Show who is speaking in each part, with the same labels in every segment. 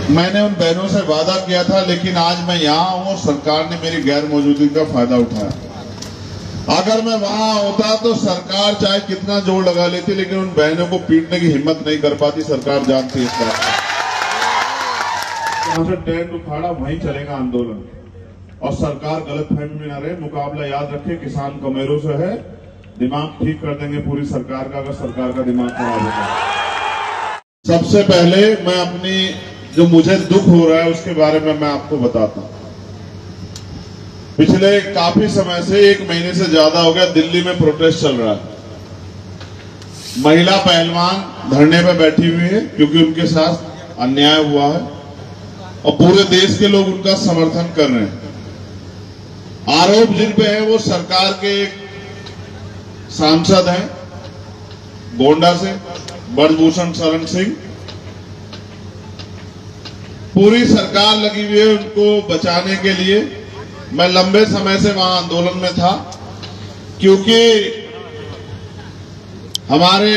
Speaker 1: मैंने उन बहनों से वादा किया था, लेकिन आज मैं यहाँ हूँ और सरकार ने मेरी गैर मौजूदगी का फायदा उठाया। अगर मैं वहां होता तो सरकार चाहे कितना जोर लगा लेती, लेकिन उन बहनों को पीटने की हिम्मत नहीं कर पाती। सरकार जानती है इस बात को। यहाँ से टेंट उखाड़ा वहीं चलेगा आंदोलन, और सरकार गलतफहमी में न रहे। मुकाबला याद रखे, किसान कमेरों से है, दिमाग ठीक कर देंगे पूरी सरकार का, अगर सरकार का दिमाग खराब होगा। सबसे पहले मैं अपनी जो मुझे दुख हो रहा है उसके बारे में मैं आपको बताता हूं। पिछले काफी समय से, 1 महीने से ज्यादा हो गया, दिल्ली में प्रोटेस्ट चल रहा है। महिला पहलवान धरने पे बैठी हुई है क्योंकि उनके साथ अन्याय हुआ है, और पूरे देश के लोग उनका समर्थन कर रहे हैं। आरोप जिन पे है वो सरकार के एक सांसद हैं गोंडा से, ब्रजभूषण शरण सिंह। पूरी सरकार लगी हुई है उनको बचाने के लिए। मैं लंबे समय से वहां आंदोलन में था, क्योंकि हमारे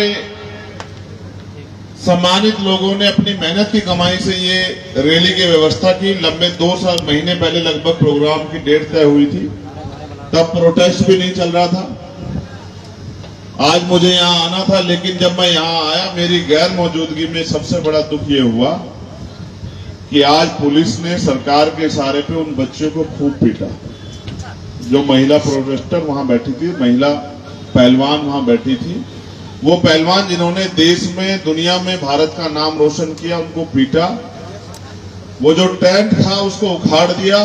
Speaker 1: सम्मानित लोगों ने अपनी मेहनत की कमाई से ये रैली की व्यवस्था की। लंबे 2 महीने पहले लगभग प्रोग्राम की डेट तय हुई थी, तब प्रोटेस्ट भी नहीं चल रहा था। आज मुझे यहाँ आना था, लेकिन जब मैं यहाँ आया, मेरी गैर मौजूदगी में सबसे बड़ा दुख ये हुआ कि आज पुलिस ने सरकार के इशारे पे उन बच्चों को खूब पीटा। जो महिला प्रोटेस्टर वहां बैठी थी, महिला पहलवान वहां बैठी थी, वो पहलवान जिन्होंने देश में, दुनिया में भारत का नाम रोशन किया, उनको पीटा। वो जो टेंट था उसको उखाड़ दिया,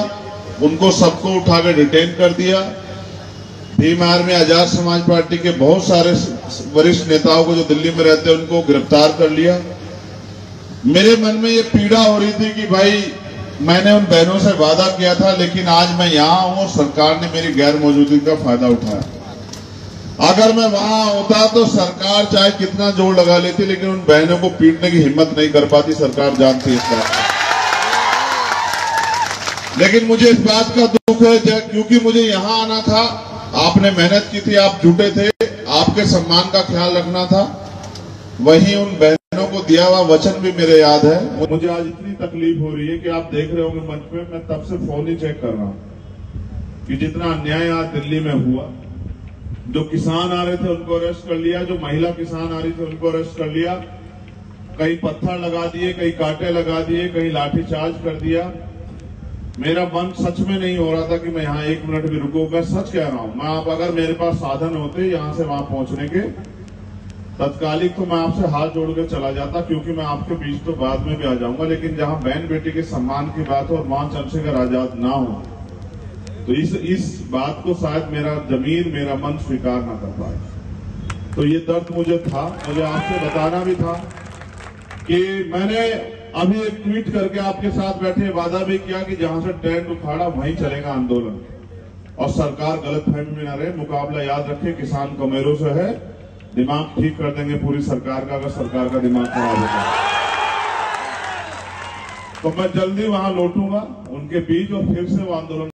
Speaker 1: उनको सबको उठा कर डिटेन कर दिया। भीम आर्मी आजाद समाज पार्टी के बहुत सारे वरिष्ठ नेताओं को जो दिल्ली में रहते हैं उनको गिरफ्तार कर लिया। मेरे मन में ये पीड़ा हो रही थी कि भाई मैंने उन बहनों से वादा किया था, लेकिन आज मैं यहाँ हूँ और सरकार ने मेरी गैर मौजूदगी का फायदा उठाया। अगर मैं वहां होता तो सरकार चाहे कितना जोर लगा लेती, लेकिन उन बहनों को पीटने की हिम्मत नहीं कर पाती। सरकार जानती है इस बात को। लेकिन मुझे इस बात का दुख है क्योंकि मुझे यहाँ आना था, आपने मेहनत की थी, आप जुटे थे, आपके सम्मान का ख्याल रखना था। वहीं उन बहनों को दिया हुआ वचन भी मेरे याद है। मुझे आज इतनी तकलीफ हो रही है कि आप देख रहे होंगे मंच पे, मैं तब से फोन ही चेक कर रहा हूं कि जितना अन्याय आज दिल्ली में हुआ। जो किसान आ रहे थे उनको अरेस्ट कर लिया, जो महिला किसान आ रही थी उनको अरेस्ट कर लिया, कहीं पत्थर लगा दिए, कहीं कांटे लगा दिए, कहीं लाठीचार्ज कर दिया। मेरा मन सच में नहीं हो रहा था कि मैं यहाँ 1 मिनट भी रुकूं। मैं सच कह रहा हूं, मैं आप अगर मेरे पास साधन होते यहाँ से वहां पहुंचने के तत्कालिक, तो मैं आपसे हाथ जोड़ के चला जाता, क्योंकि मैं आपके बीच तो बाद में भी आ जाऊंगा। लेकिन जहां बहन बेटी के सम्मान की बात हो और मां चंद्रशेखर आजाद ना हो, तो इस बात को शायद मेरा जमीर, मेरा मन स्वीकार ना कर पाए। तो ये दर्द मुझे था, मुझे आपसे बताना भी था कि मैंने अभी एक ट्वीट करके आपके साथ बैठे वादा भी किया कि जहां से टेंट उखाड़ा वहीं चलेगा आंदोलन, और सरकार गलतफहमी में न रहे। मुकाबला याद रखे, किसान कमेरों से है, दिमाग ठीक कर देंगे पूरी सरकार का, अगर सरकार का दिमाग खराब होगा। तो मैं जल्दी वहां लौटूंगा उनके बीच, और फिर से वो आंदोलन